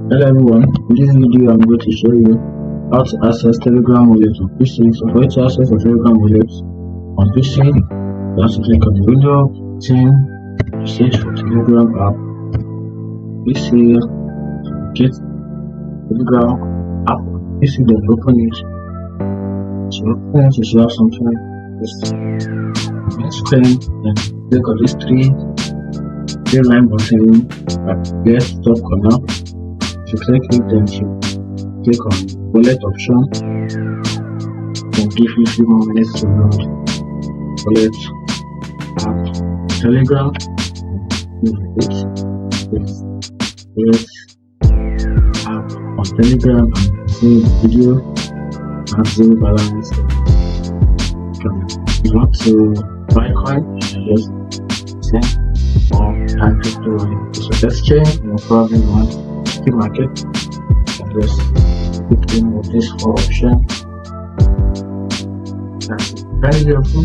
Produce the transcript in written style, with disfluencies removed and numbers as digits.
Hello everyone, in this video I'm going to show you how to access Telegram wallet on PC. So for you to access the Telegram wallet on PC, you have to click on the window, then search for Telegram app. PC, get Telegram app on PC, then open it. So open it, you should have something like this. Next screen, then click on these three line button at the top corner. If you click it, then you click on wallet option, then give you a few more minutes to load wallet app Telegram. Wallet app on Telegram and see video and zero balance. If you want to buy coin, just send or add crypto on the exchange, no problem. You want market, and just click in with this for option. That's very helpful.